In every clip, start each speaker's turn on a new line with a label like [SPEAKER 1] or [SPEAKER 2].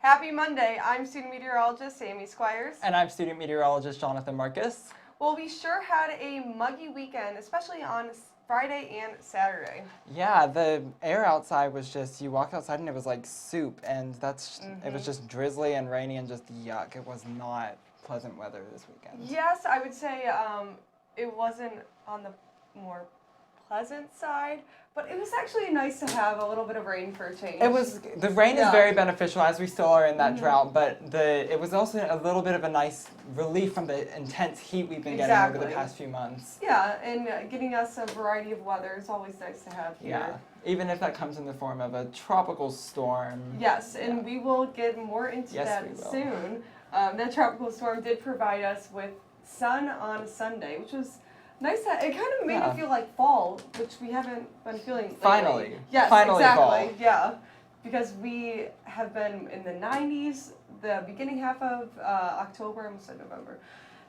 [SPEAKER 1] Happy Monday. I'm student meteorologist Amy Squires.
[SPEAKER 2] And I'm student meteorologist Jonathan Marcus.
[SPEAKER 1] Well, we sure had a muggy weekend, especially on Friday and Saturday.
[SPEAKER 2] Yeah, the air outside was just, you walked outside and it was like soup, and it was just drizzly and rainy and just yuck. It was not pleasant weather this weekend.
[SPEAKER 1] Yes, I would say it wasn't on the more pleasant side, but it was actually nice to have a little bit of rain for a change.
[SPEAKER 2] The rain is very beneficial as we still are in that drought, but it was also a little bit of a nice relief from the intense heat we've been getting over the past few months.
[SPEAKER 1] Yeah, and getting us a variety of weather is always nice to have here.
[SPEAKER 2] Yeah, even if that comes in the form of a tropical storm.
[SPEAKER 1] Yes, and we will get more into that soon. That tropical storm did provide us with sun on Sunday, which was nice. It kind of made it feel like fall, which we haven't been feeling lately.
[SPEAKER 2] Finally.
[SPEAKER 1] Yes,
[SPEAKER 2] finally
[SPEAKER 1] exactly.
[SPEAKER 2] Fall.
[SPEAKER 1] Yeah, because we have been in the 90s, the beginning half of October, I almost said November.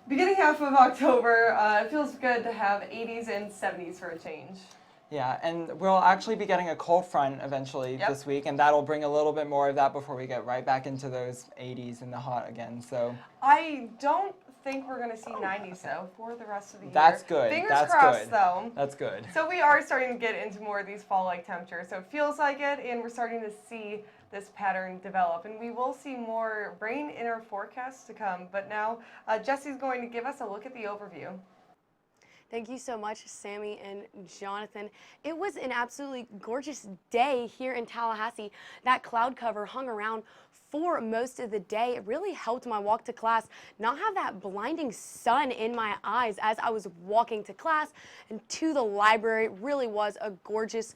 [SPEAKER 1] Beginning half of October, it feels good to have 80s and 70s for a change.
[SPEAKER 2] Yeah, and we'll actually be getting a cold front eventually this week, and that'll bring a little bit more of that before we get right back into those 80s and the hot again. So
[SPEAKER 1] I don't think we're going to see 90s though for the rest of the year.
[SPEAKER 2] That's good.
[SPEAKER 1] Fingers crossed though.
[SPEAKER 2] That's good.
[SPEAKER 1] So we are starting to get into more of these fall-like temperatures. So it feels like it, and we're starting to see this pattern develop. And we will see more rain in our forecast to come. But now Jesse's going to give us a look at the overview.
[SPEAKER 3] Thank you so much, Sammy and Jonathan. It was an absolutely gorgeous day here in Tallahassee. That cloud cover hung around for most of the day. It really helped my walk to class not have that blinding sun in my eyes as I was walking to class and to the library. It really was a gorgeous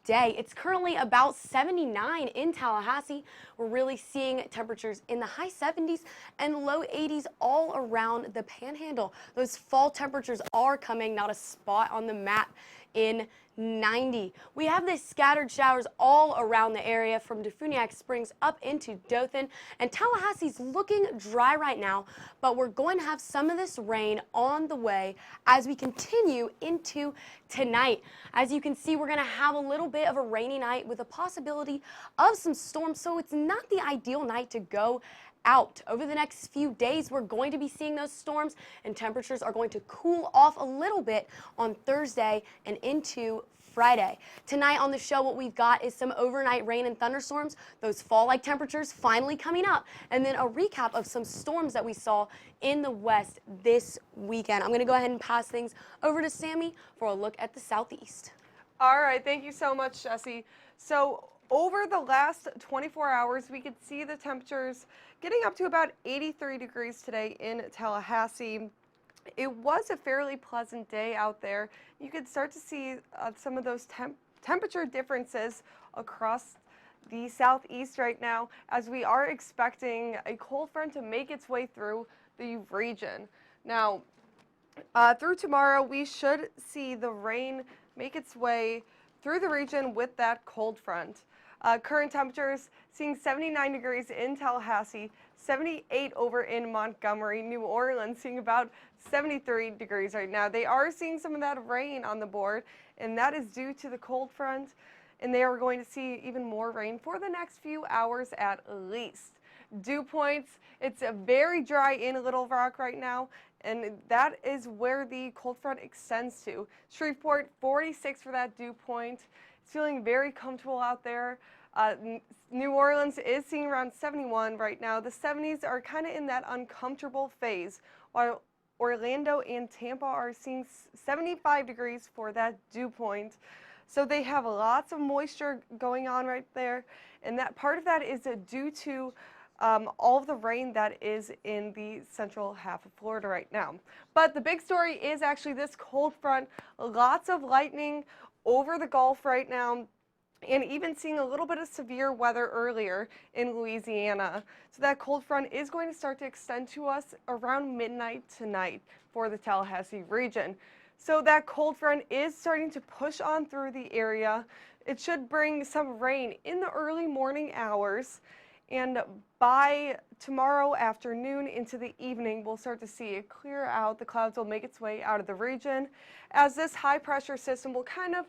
[SPEAKER 3] day. It's currently about 79 in Tallahassee. We're really seeing temperatures in the high 70s and low 80s all around the Panhandle. Those fall temperatures are coming, not a spot on the map in 90. We have these scattered showers all around the area from Defuniak Springs up into Dothan, and Tallahassee's looking dry right now, but we're going to have some of this rain on the way as we continue into tonight. As you can see, we're going to have a little bit of a rainy night with a possibility of some storms, so it's not the ideal night to go out. Over the next few days, we're going to be seeing those storms, and temperatures are going to cool off a little bit on Thursday and into Friday. Tonight on the show, what we've got is some overnight rain and thunderstorms, those fall-like temperatures finally coming up, and then a recap of some storms that we saw in the west this weekend. I'm going to go ahead and pass things over to Sammy for a look at the southeast.
[SPEAKER 1] All right, thank you so much, Jesse. So over the last 24 hours, we could see the temperatures getting up to about 83 degrees today in Tallahassee. It was a fairly pleasant day out there. You could start to see some of those temperature differences across the southeast right now, as we are expecting a cold front to make its way through the region. Now, through tomorrow, we should see the rain make its way through the region with that cold front. Current temperatures seeing 79 degrees in Tallahassee, 78 over in Montgomery, New Orleans seeing about 73 degrees right now. They are seeing some of that rain on the board, and that is due to the cold front, and they are going to see even more rain for the next few hours at least. Dew points, it's very dry in Little Rock right now, and that is where the cold front extends to. Shreveport, 46 for that dew point. It's feeling very comfortable out there. New Orleans is seeing around 71 right now. The 70s are kind of in that uncomfortable phase, while Orlando and Tampa are seeing 75 degrees for that dew point. So they have lots of moisture going on right there, and that part of that is due to all of the rain that is in the central half of Florida right now. But the big story is actually this cold front. Lots of lightning over the Gulf right now, and even seeing a little bit of severe weather earlier in Louisiana. So that cold front is going to start to extend to us around midnight tonight for the Tallahassee region. So that cold front is starting to push on through the area. It should bring some rain in the early morning hours, and by tomorrow afternoon into the evening, we'll start to see it clear out. The clouds will make its way out of the region as this high pressure system will kind of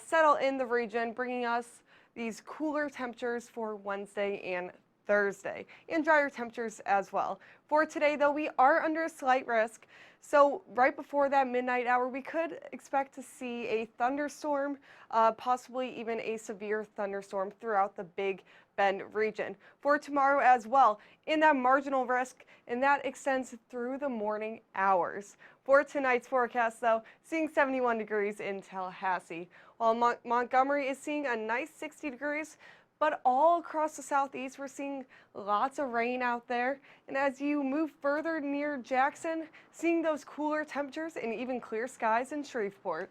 [SPEAKER 1] settle in the region, bringing us these cooler temperatures for Wednesday and Thursday, and drier temperatures as well. For today, though, we are under a slight risk. So right before that midnight hour, we could expect to see a thunderstorm, possibly even a severe thunderstorm throughout the Big Bend region. For tomorrow as well, in that marginal risk, and that extends through the morning hours. For tonight's forecast, though, seeing 71 degrees in Tallahassee, while Montgomery is seeing a nice 60 degrees. But all across the southeast, we're seeing lots of rain out there. And as you move further near Jackson, seeing those cooler temperatures and even clear skies in Shreveport.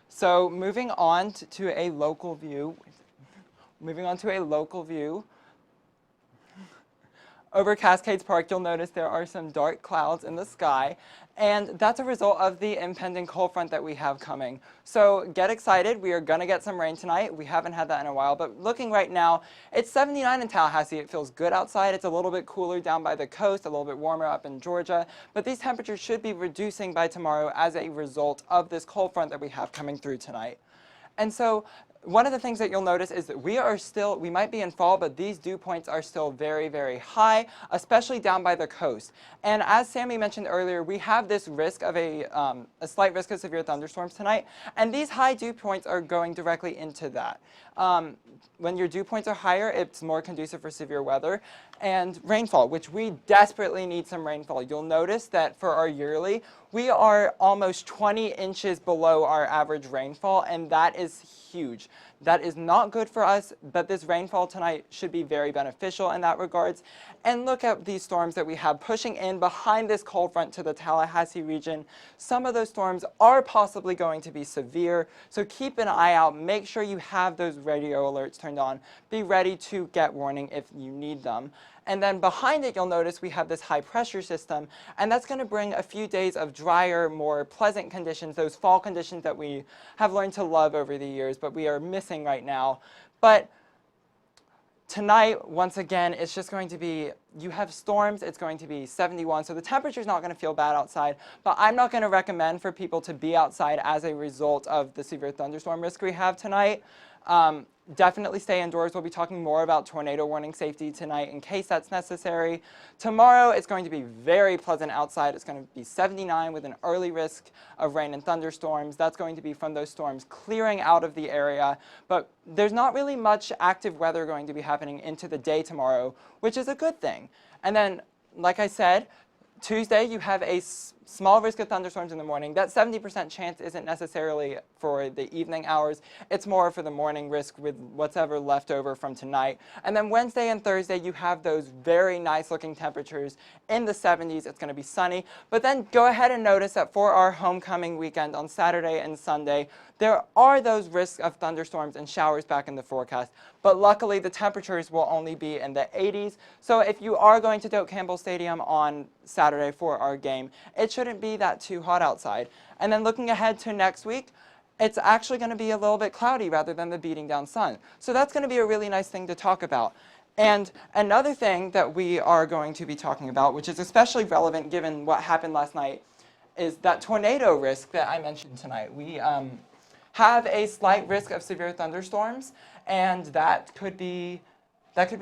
[SPEAKER 2] So moving on to a local view. Over Cascades Park, you'll notice there are some dark clouds in the sky, and that's a result of the impending cold front that we have coming. So get excited. We are going to get some rain tonight. We haven't had that in a while, but looking right now, it's 79 in Tallahassee. It feels good outside. It's a little bit cooler down by the coast, a little bit warmer up in Georgia, but these temperatures should be reducing by tomorrow as a result of this cold front that we have coming through tonight. And so one of the things that you'll notice is that we might be in fall, but these dew points are still very, very high, especially down by the coast. And as Sammy mentioned earlier, we have this risk of a slight risk of severe thunderstorms tonight, and these high dew points are going directly into that. When your dew points are higher, it's more conducive for severe weather. And rainfall, which we desperately need some rainfall. You'll notice that for our yearly, we are almost 20 inches below our average rainfall, and that is huge. That is not good for us, but this rainfall tonight should be very beneficial in that regards. And look at these storms that we have pushing in behind this cold front to the Tallahassee region. Some of those storms are possibly going to be severe, so keep an eye out. Make sure you have those radio alerts turned on. Be ready to get warning if you need them. And then behind it, you'll notice we have this high pressure system, and that's going to bring a few days of drier, more pleasant conditions, those fall conditions that we have learned to love over the years, but we are missing right now. But tonight, once again, it's just going to be, you have storms, it's going to be 71, so the temperature's not going to feel bad outside, but I'm not going to recommend for people to be outside as a result of the severe thunderstorm risk we have tonight. Definitely stay indoors. We'll be talking more about tornado warning safety tonight in case that's necessary. Tomorrow, it's going to be very pleasant outside. It's going to be 79 with an early risk of rain and thunderstorms. That's going to be from those storms clearing out of the area. But there's not really much active weather going to be happening into the day tomorrow, which is a good thing. And then, like I said, Tuesday, you have a small risk of thunderstorms in the morning. That 70% chance isn't necessarily for the evening hours. It's more for the morning risk with whatever left over from tonight. And then Wednesday and Thursday, you have those very nice looking temperatures in the 70s. It's going to be sunny. But then go ahead and notice that for our homecoming weekend on Saturday and Sunday, there are those risks of thunderstorms and showers back in the forecast. But luckily, the temperatures will only be in the 80s. So if you are going to Doak Campbell Stadium on Saturday for our game, it shouldn't be that too hot outside. And then looking ahead to next week, it's actually going to be a little bit cloudy rather than the beating down sun. So that's going to be a really nice thing to talk about. And another thing that we are going to be talking about, which is especially relevant given what happened last night, is that tornado risk that I mentioned tonight. We have a slight risk of severe thunderstorms, and that could be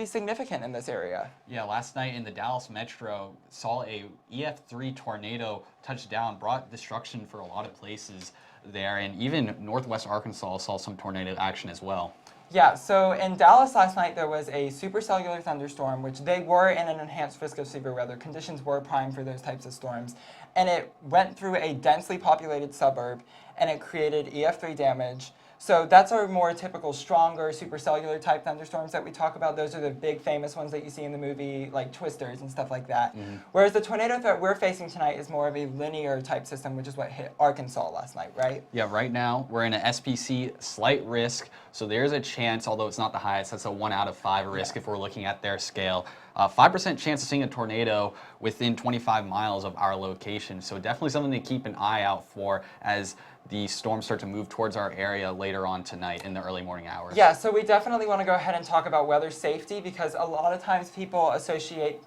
[SPEAKER 2] significant in this area.
[SPEAKER 4] Yeah, last night in the Dallas Metro, saw a EF3 tornado touch down, brought destruction for a lot of places there, and even northwest Arkansas saw some tornado action as well.
[SPEAKER 2] Yeah, so in Dallas last night there was a supercellular thunderstorm, which they were in an enhanced risk of severe weather. Conditions were prime for those types of storms. And it went through a densely populated suburb, and it created EF3 damage. So that's our more typical, stronger, supercellular type thunderstorms that we talk about. Those are the big famous ones that you see in the movie, like Twisters and stuff like that. Mm-hmm. Whereas the tornado threat we're facing tonight is more of a linear type system, which is what hit Arkansas last night, right?
[SPEAKER 4] Yeah, right now we're in an SPC slight risk. So there's a chance, although it's not the highest, that's a 1 out of 5 risk if we're looking at their scale. 5% chance of seeing a tornado within 25 miles of our location. So definitely something to keep an eye out for, as the storms start to move towards our area later on tonight in the early morning hours.
[SPEAKER 2] Yeah, so we definitely want to go ahead and talk about weather safety because a lot of times people associate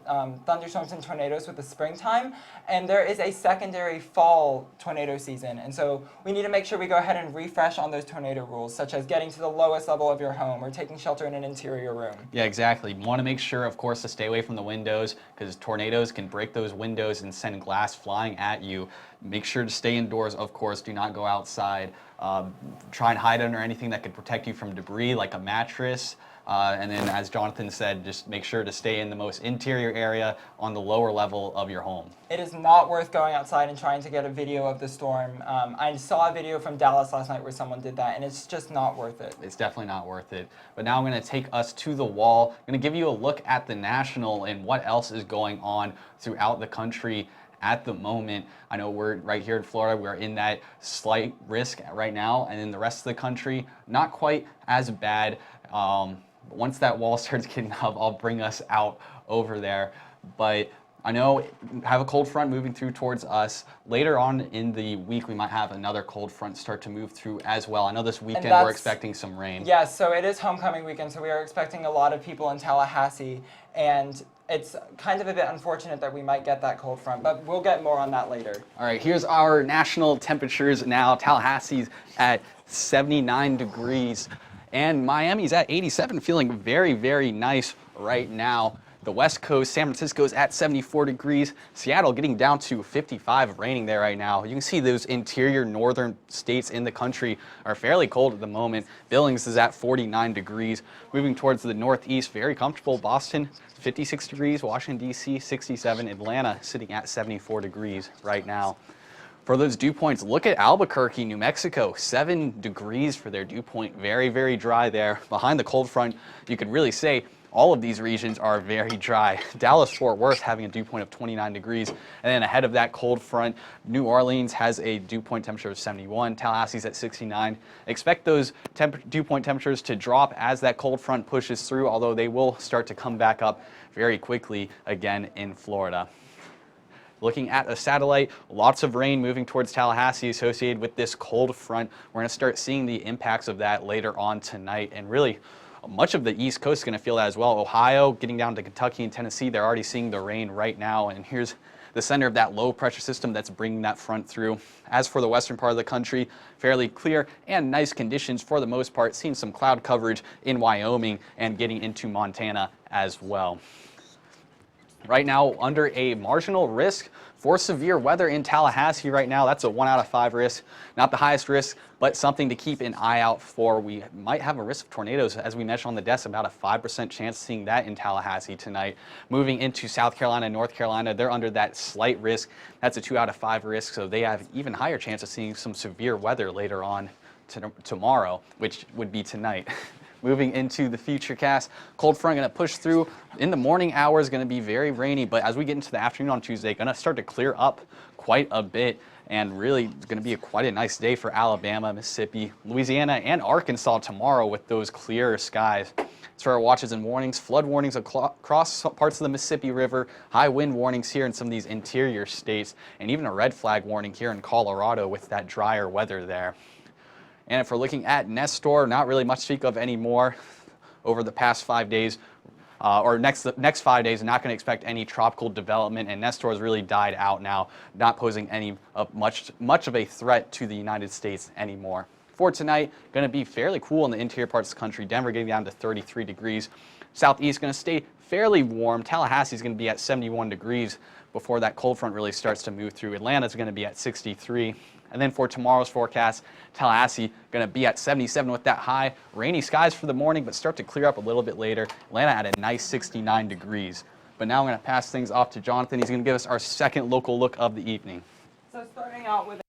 [SPEAKER 2] thunderstorms and tornadoes with the springtime, and there is a secondary fall tornado season. And so we need to make sure we go ahead and refresh on those tornado rules, such as getting to the lowest level of your home or taking shelter in an interior room.
[SPEAKER 4] Yeah, exactly. You want to make sure, of course, to stay away from the windows because tornadoes can break those windows and send glass flying at you. Make sure to stay indoors, of course. Do not go outside. Try and hide under anything that could protect you from debris, like a mattress. And then, as Jonathan said, just make sure to stay in the most interior area on the lower level of your home.
[SPEAKER 2] It is not worth going outside and trying to get a video of the storm. I saw a video from Dallas last night where someone did that, and it's just not worth it.
[SPEAKER 4] It's definitely not worth it. But now I'm going to take us to the wall. I'm going to give you a look at the national and what else is going on throughout the country at the moment. I know we're right here in Florida, we're in that slight risk right now, and in the rest of the country, not quite as bad. Once that wall starts getting up, I'll bring us out over there. But I know we have a cold front moving through towards us. Later on in the week, we might have another cold front start to move through as well. I know this weekend we're expecting some rain.
[SPEAKER 2] Yeah, so it is homecoming weekend, so we are expecting a lot of people in Tallahassee, and it's kind of a bit unfortunate that we might get that cold front, but we'll get more on that later.
[SPEAKER 4] All right, here's our national temperatures now. Tallahassee's at 79 degrees, and Miami's at 87, feeling very, very nice right now. The West Coast, San Francisco's at 74 degrees. Seattle getting down to 55, raining there right now. You can see those interior northern states in the country are fairly cold at the moment. Billings is at 49 degrees. Moving towards the northeast, very comfortable. Boston, 56 degrees. Washington, D.C., 67. Atlanta sitting at 74 degrees right now. For those dew points, look at Albuquerque, New Mexico, 7 degrees for their dew point. Very, very dry there. Behind the cold front, you could really say all of these regions are very dry. Dallas-Fort Worth having a dew point of 29 degrees. And then ahead of that cold front, New Orleans has a dew point temperature of 71. Tallahassee's at 69. Expect those dew point temperatures to drop as that cold front pushes through, although they will start to come back up very quickly again in Florida. Looking at a satellite, lots of rain moving towards Tallahassee associated with this cold front. We're going to start seeing the impacts of that later on tonight, and really much of the East Coast is going to feel that as well. Ohio, getting down to Kentucky and Tennessee, they're already seeing the rain right now. And here's the center of that low pressure system that's bringing that front through. As for the western part of the country, fairly clear and nice conditions for the most part. Seeing some cloud coverage in Wyoming and getting into Montana as well. Right now, under a marginal risk for severe weather in Tallahassee right now. That's a 1 out of 5 risk. Not the highest risk, but something to keep an eye out for. We might have a risk of tornadoes, as we mentioned on the desk, about a 5% chance of seeing that in Tallahassee tonight. Moving into South Carolina and North Carolina, they're under that slight risk. That's a 2 out of 5 risk, so they have even higher chance of seeing some severe weather later on tomorrow, which would be tonight. Moving into the futurecast, cold front going to push through. In the morning hours, going to be very rainy, but as we get into the afternoon on Tuesday, going to start to clear up quite a bit, and really it's going to be quite a nice day for Alabama, Mississippi, Louisiana, and Arkansas tomorrow with those clearer skies. As for our watches and warnings, flood warnings across parts of the Mississippi River, high wind warnings here in some of these interior states, and even a red flag warning here in Colorado with that drier weather there. And if we're looking at Nestor, not really much to speak of anymore over the past 5 days, or next 5 days. Not going to expect any tropical development, and Nestor has really died out now, not posing any much of a threat to the United States anymore. For tonight, going to be fairly cool in the interior parts of the country. Denver getting down to 33 degrees. Southeast going to stay fairly warm. Tallahassee is going to be at 71 degrees before that cold front really starts to move through. Atlanta is going to be at 63. And then for tomorrow's forecast, Tallahassee going to be at 77 with that high. Rainy skies for the morning, but start to clear up a little bit later. Atlanta at a nice 69 degrees. But now I'm going to pass things off to Jonathan. He's going to give us our second local look of the evening.
[SPEAKER 2] So starting out with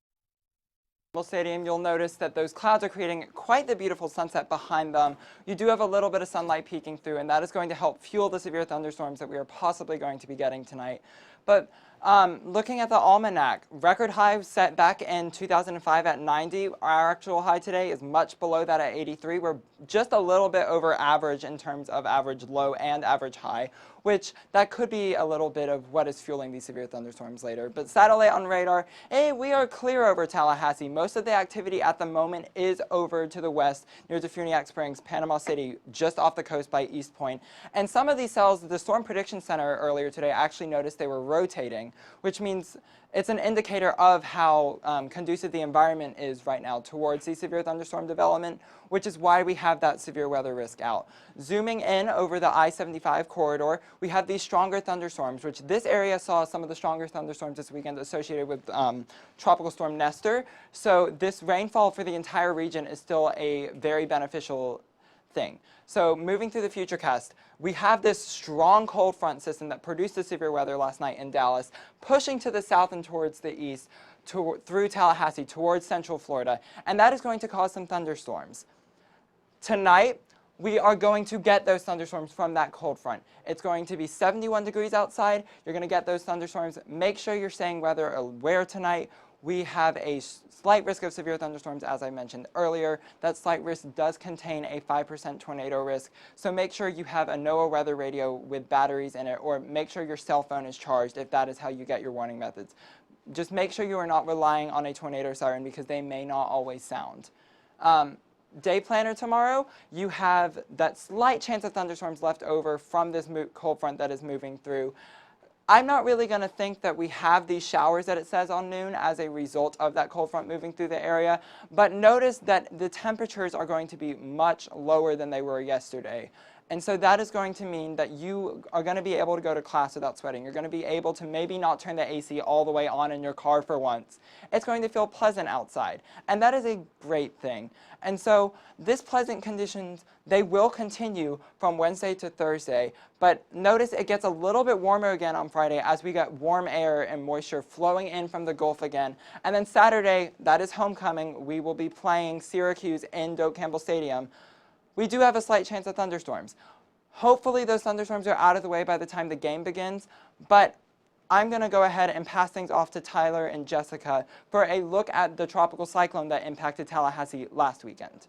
[SPEAKER 2] Stadium, you'll notice that those clouds are creating quite the beautiful sunset behind them. You do have a little bit of sunlight peeking through, and that is going to help fuel the severe thunderstorms that we are possibly going to be getting tonight. But Looking at the almanac, record high set back in 2005 at 90. Our actual high today is much below that at 83. We're just a little bit over average in terms of average low and average high, which that could be a little bit of what is fueling these severe thunderstorms later. But satellite on radar, hey, we are clear over Tallahassee. Most of the activity at the moment is over to the west near Defuniak Springs, Panama City, just off the coast by East Point. And some of these cells, the Storm Prediction Center earlier today actually noticed they were rotating, which means it's an indicator of how conducive the environment is right now towards the severe thunderstorm development, which is why we have that severe weather risk out. Zooming in over the I-75 corridor, we have these stronger thunderstorms, which this area saw some of the stronger thunderstorms this weekend associated with Tropical Storm Nestor. So this rainfall for the entire region is still a very beneficial thing. So moving through the futurecast, we have this strong cold front system that produced the severe weather last night in Dallas, pushing to the south and towards the east, through Tallahassee, towards central Florida, and that is going to cause some thunderstorms. Tonight, we are going to get those thunderstorms from that cold front. It's going to be 71 degrees outside. You're going to get those thunderstorms. Make sure you're staying weather aware tonight. We have a slight risk of severe thunderstorms, as I mentioned earlier. That slight risk does contain a 5% tornado risk, so make sure you have a NOAA weather radio with batteries in it, or make sure your cell phone is charged if that is how you get your warning methods. Just make sure you are not relying on a tornado siren because they may not always sound. Day planner tomorrow, you have that slight chance of thunderstorms left over from this cold front that is moving through. I'm not really going to think that we have these showers that it says on noon as a result of that cold front moving through the area, but notice that the temperatures are going to be much lower than they were yesterday. And so that is going to mean that you are going to be able to go to class without sweating. You're going to be able to maybe not turn the AC all the way on in your car for once. It's going to feel pleasant outside, and that is a great thing. And so this pleasant conditions, they will continue from Wednesday to Thursday, but notice it gets a little bit warmer again on Friday as we get warm air and moisture flowing in from the Gulf again. And then Saturday, that is homecoming. We will be playing Syracuse in Doak Campbell Stadium. We do have a slight chance of thunderstorms. Hopefully those thunderstorms are out of the way by the time the game begins, but I'm going to go ahead and pass things off to Tyler and Jessica for a look at the tropical cyclone that impacted Tallahassee last weekend.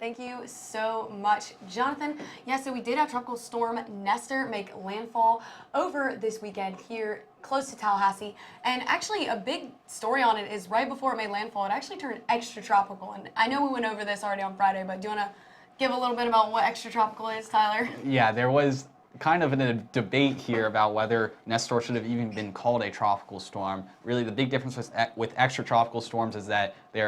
[SPEAKER 3] Thank you so much, Jonathan. Yeah, so we did have Tropical Storm Nestor make landfall over this weekend here close to Tallahassee. And actually, a big story on it is right before it made landfall, it actually turned extratropical. And I know we went over this already on Friday, but do you want to give a little bit about what extratropical is, Tyler?
[SPEAKER 4] Yeah, there was kind of a debate here about whether Nestor should have even been called a tropical storm. Really, the big difference with extratropical storms is that they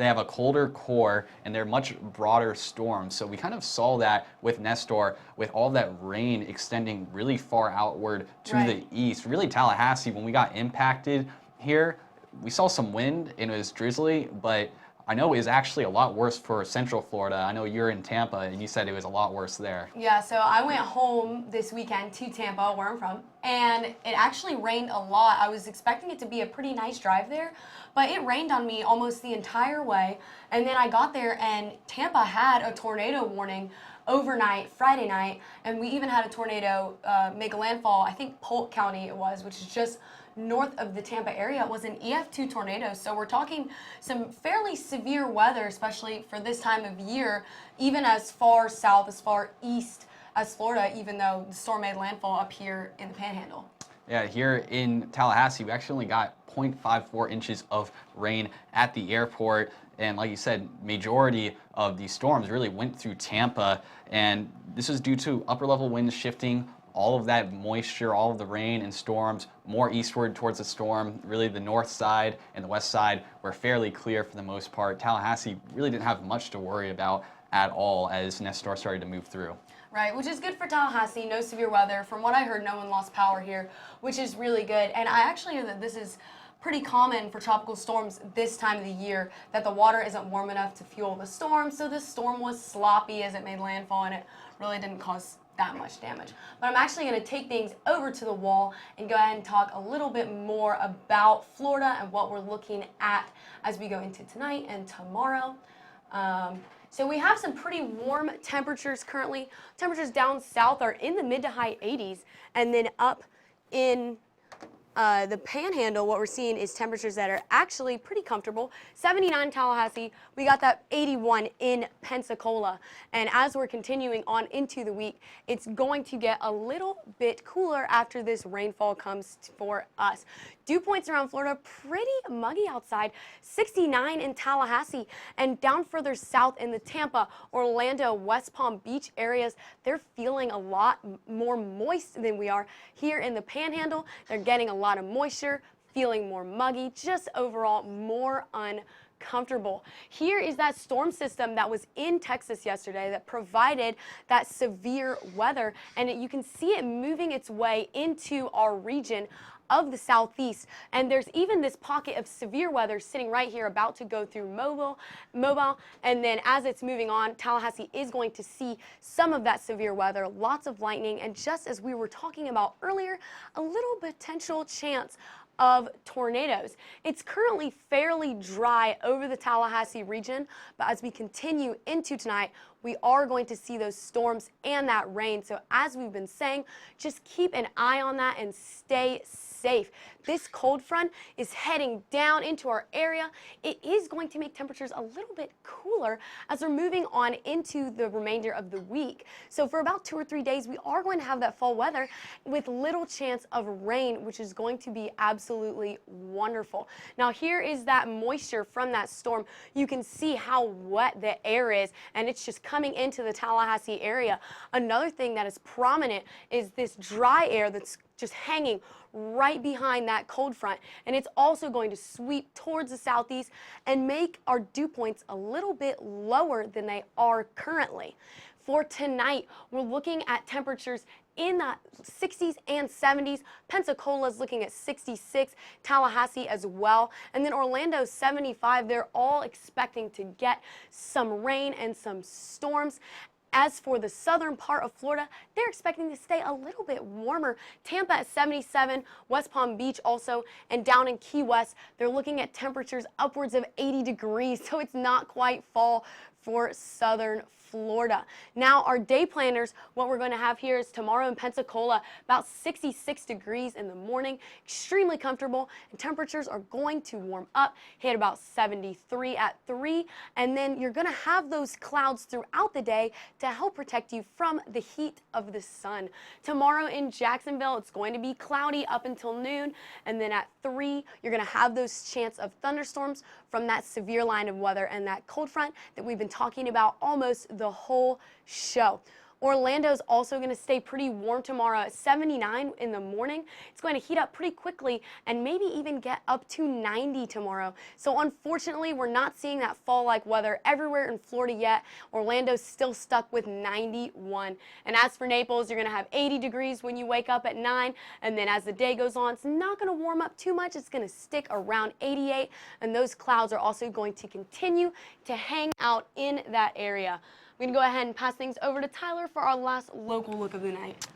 [SPEAKER 4] have a colder core and they're much broader storms. So we kind of saw that with Nestor, with all that rain extending really far outward to the east. Really, Tallahassee, when we got impacted here, we saw some wind and it was drizzly, but I know it was actually a lot worse for Central Florida. I know you're in Tampa and you said it was a lot worse there.
[SPEAKER 3] Yeah, so I went home this weekend to Tampa, where I'm from, and it actually rained a lot. I was expecting it to be a pretty nice drive there, but it rained on me almost the entire way. And then I got there and Tampa had a tornado warning overnight, Friday night, and we even had a tornado make a landfall, I think Polk County it was, which is just north of the Tampa area. It was an EF2 tornado, so we're talking some fairly severe weather, especially for this time of year, even as far south, as far east as Florida, even though the storm made landfall up here in the Panhandle.
[SPEAKER 4] Yeah, here in Tallahassee, we actually only got 0.54 inches of rain at the airport. And like you said, majority of these storms really went through Tampa. And this is due to upper level winds shifting all of that moisture, all of the rain and storms more eastward towards the storm. Really, the north side and the west side were fairly clear for the most part. Tallahassee really didn't have much to worry about at all as Nestor started to move through.
[SPEAKER 3] Right, which is good for Tallahassee, no severe weather. From what I heard, no one lost power here, which is really good. And I actually know that this is pretty common for tropical storms this time of the year, that the water isn't warm enough to fuel the storm, so this storm was sloppy as it made landfall, and it really didn't cause that much damage. But I'm actually going to take things over to the wall and go ahead and talk a little bit more about Florida and what we're looking at as we go into tonight and tomorrow. So we have some pretty warm temperatures currently. Temperatures down south are in the mid to high 80s, and then up in the Panhandle, what we're seeing is temperatures that are actually pretty comfortable. 79 in Tallahassee, we got that 81 in Pensacola. And as we're continuing on into the week, it's going to get a little bit cooler after this rainfall comes for us. Dew points around Florida, pretty muggy outside. 69 in Tallahassee, and down further south in the Tampa, Orlando, West Palm Beach areas, they're feeling a lot more moist than we are here in the Panhandle. They're getting a lot of moisture, feeling more muggy, just overall more uncomfortable. Here is that storm system that was in Texas yesterday that provided that severe weather, and you can see it moving its way into our region of the southeast. And there's even this pocket of severe weather sitting right here about to go through Mobile, and then as it's moving on, Tallahassee is going to see some of that severe weather, lots of lightning, and just as we were talking about earlier, a little potential chance of tornadoes. It's currently fairly dry over the Tallahassee region, but as we continue into tonight, we are going to see those storms and that rain. So as we've been saying, just keep an eye on that and stay safe. This cold front is heading down into our area. It is going to make temperatures a little bit cooler as we're moving on into the remainder of the week. So for about 2 or 3 days, we are going to have that fall weather with little chance of rain, which is going to be absolutely wonderful. Now here is that moisture from that storm. You can see how wet the air is, and it's just coming into the Tallahassee area. Another thing that is prominent is this dry air that's just hanging right behind that cold front, and it's also going to sweep towards the southeast and make our dew points a little bit lower than they are currently. For tonight, we're looking at temperatures in the 60s and 70s. Pensacola's looking at 66, Tallahassee as well, and then Orlando 75. They're all expecting to get some rain and some storms. As for the southern part of Florida, they're expecting to stay a little bit warmer. Tampa at 77, West Palm Beach also, and down in Key West, they're looking at temperatures upwards of 80 degrees, so it's not quite fall for southern Florida. Now our day planners, what we're going to have here is tomorrow in Pensacola, about 66 degrees in the morning, extremely comfortable, and temperatures are going to warm up, hit about 73 at 3, and then you're going to have those clouds throughout the day to help protect you from the heat of the sun. Tomorrow in Jacksonville, it's going to be cloudy up until noon, and then at 3, you're going to have those chance of thunderstorms from that severe line of weather and that cold front that we've been talking about almost the whole show. Orlando's also going to stay pretty warm tomorrow at 79 in the morning. It's going to heat up pretty quickly and maybe even get up to 90 tomorrow. So unfortunately, we're not seeing that fall-like weather everywhere in Florida yet. Orlando's still stuck with 91. And as for Naples, you're going to have 80 degrees when you wake up at 9. And then as the day goes on, it's not going to warm up too much. It's going to stick around 88. And those clouds are also going to continue to hang out in that area. We're going to go ahead and pass things over to Tyler for our last local look of the night.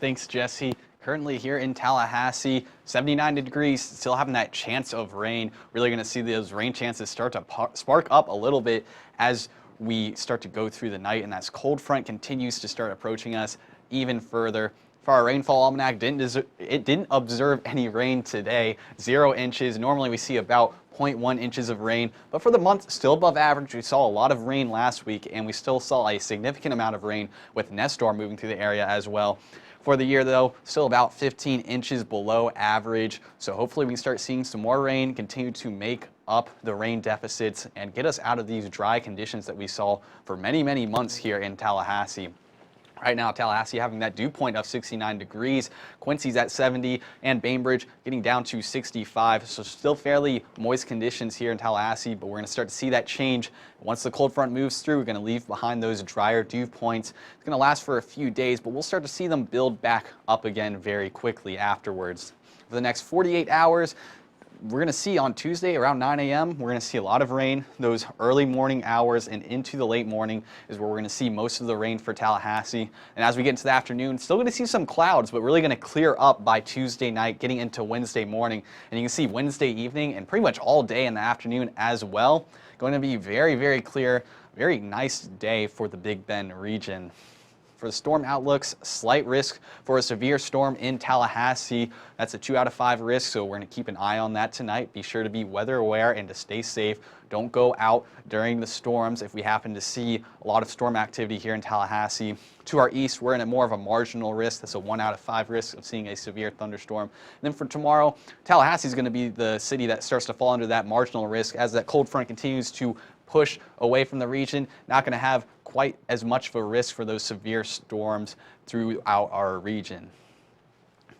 [SPEAKER 4] Thanks, Jesse. Currently here in Tallahassee, 79 degrees, still having that chance of rain. Really going to see those rain chances start to spark up a little bit as we start to go through the night, and that cold front continues to start approaching us even further. For our rainfall almanac, it didn't observe any rain today, 0 inches. Normally we see about 0.1 inches of rain, but for the month, still above average. We saw a lot of rain last week, and we still saw a significant amount of rain with Nestor moving through the area as well. For the year, though, still about 15 inches below average, so hopefully we can start seeing some more rain, continue to make up the rain deficits, and get us out of these dry conditions that we saw for many, many months here in Tallahassee. Right now, Tallahassee having that dew point of 69 degrees, Quincy's at 70, and Bainbridge getting down to 65. So still fairly moist conditions here in Tallahassee, but we're going to start to see that change. Once the cold front moves through, we're going to leave behind those drier dew points. It's going to last for a few days, but we'll start to see them build back up again very quickly afterwards. For the next 48 hours, we're going to see on Tuesday around 9 a.m., we're going to see a lot of rain. Those early morning hours and into the late morning is where we're going to see most of the rain for Tallahassee. And as we get into the afternoon, still going to see some clouds, but really going to clear up by Tuesday night, getting into Wednesday morning. And you can see Wednesday evening and pretty much all day in the afternoon as well. Going to be very, very clear. very nice day for the Big Bend region. For the storm outlooks, slight risk for a severe storm in Tallahassee. That's a 2 out of 5 risk, so we're going to keep an eye on that tonight. Be sure to be weather aware and to stay safe. Don't go out during the storms if we happen to see a lot of storm activity here in Tallahassee. To our east, we're in a more of a marginal risk. That's a 1 out of 5 risk of seeing a severe thunderstorm. And then for tomorrow, Tallahassee is going to be the city that starts to fall under that marginal risk as that cold front continues to push away from the region. Not going to have quite as much of a risk for those severe storms throughout our region.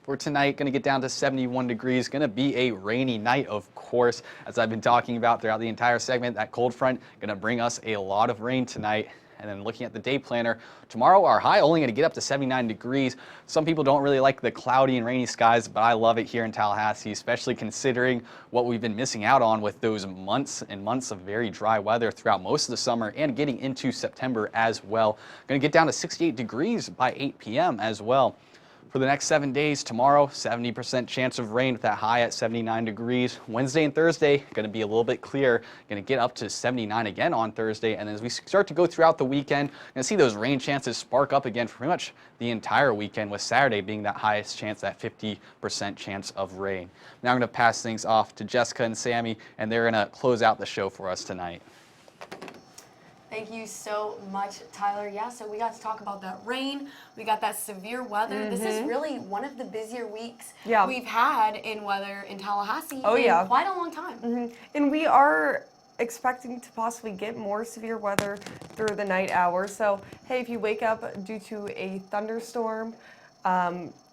[SPEAKER 4] For tonight, going to get down to 71 degrees. Going to be a rainy night, of course, as I've been talking about throughout the entire segment. That cold front going to bring us a lot of rain tonight. And then looking at the day planner, tomorrow our high only going to get up to 79 degrees. Some people don't really like the cloudy and rainy skies, but I love it here in Tallahassee, especially considering what we've been missing out on with those months and months of very dry weather throughout most of the summer and getting into September as well. Going to get down to 68 degrees by 8 p.m. as well. For the next 7 days, tomorrow, 70% chance of rain with that high at 79 degrees. Wednesday and Thursday, going to be a little bit clear. Going to get up to 79 again on Thursday. And as we start to go throughout the weekend, going to see those rain chances spark up again for pretty much the entire weekend, with Saturday being that highest chance, that 50% chance of rain. Now I'm going to pass things off to Jessica and Sammy, and they're going to close out the show for us tonight.
[SPEAKER 3] Thank you so much, Tyler. Yeah, so we got to talk about that rain. We got that severe weather. This is really one of the busier weeks we've had in weather in Tallahassee in quite a long time.
[SPEAKER 1] And we are expecting to possibly get more severe weather through the night hours. So, hey, if you wake up due to a thunderstorm,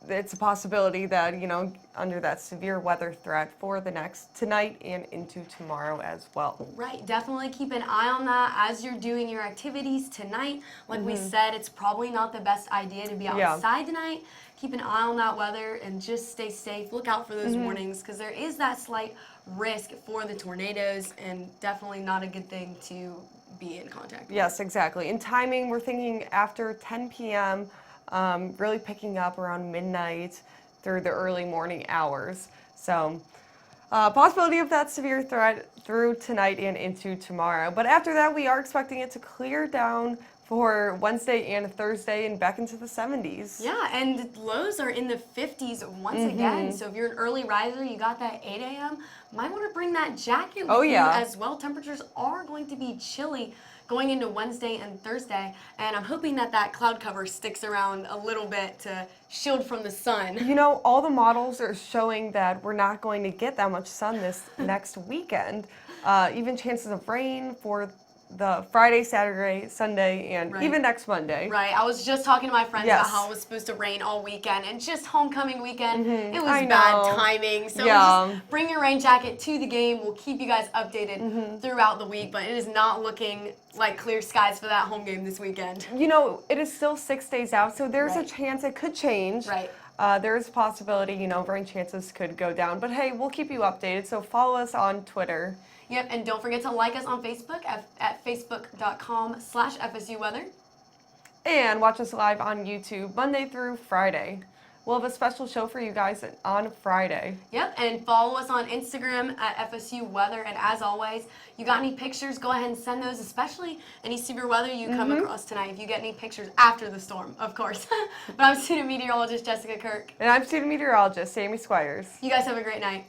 [SPEAKER 1] it's a possibility that, you know, under that severe weather threat for the next tonight and into tomorrow as well.
[SPEAKER 3] Right, definitely keep an eye on that as you're doing your activities tonight. Like we said, it's probably not the best idea to be outside tonight. Keep an eye on that weather and just stay safe. Look out for those warnings because there is that slight risk for the tornadoes and definitely not a good thing to be in contact with.
[SPEAKER 1] Yes, exactly. In timing, we're thinking after 10 p.m., really picking up around midnight through the early morning hours. So possibility of that severe threat through tonight and into tomorrow. But after that, we are expecting it to clear down for Wednesday and Thursday and back into the 70s.
[SPEAKER 3] Yeah, and lows are in the 50s once again. So if you're an early riser, you got that 8 a.m., might want to bring that jacket with you as well. Temperatures are going to be chilly going into Wednesday and Thursday, and I'm hoping that that cloud cover sticks around a little bit to shield from the sun.
[SPEAKER 1] You know, all the models are showing that we're not going to get that much sun this next weekend. Even chances of rain for the Friday, Saturday, Sunday, and even next Monday.
[SPEAKER 3] Right. I was just talking to my friends about how it was supposed to rain all weekend, and just homecoming weekend, it was bad timing. So just bring your rain jacket to the game. We'll keep you guys updated throughout the week, but it is not looking like clear skies for that home game this weekend.
[SPEAKER 1] You know, it is still 6 days out, so there's a chance it could change.
[SPEAKER 3] Right.
[SPEAKER 1] There is a possibility, you know, rain chances could go down. But hey, we'll keep you updated, so follow us on Twitter.
[SPEAKER 3] Yep, and don't forget to like us on Facebook at facebook.com/FSU Weather.
[SPEAKER 1] And watch us live on YouTube Monday through Friday. We'll have a special show for you guys on Friday.
[SPEAKER 3] Yep, and follow us on Instagram at FSU Weather. And as always, you got any pictures, go ahead and send those, especially any severe weather you come across tonight. If you get any pictures after the storm, of course. But I'm student meteorologist Jessica Kirk.
[SPEAKER 1] And I'm student meteorologist Sammy Squires.
[SPEAKER 3] You guys have a great night.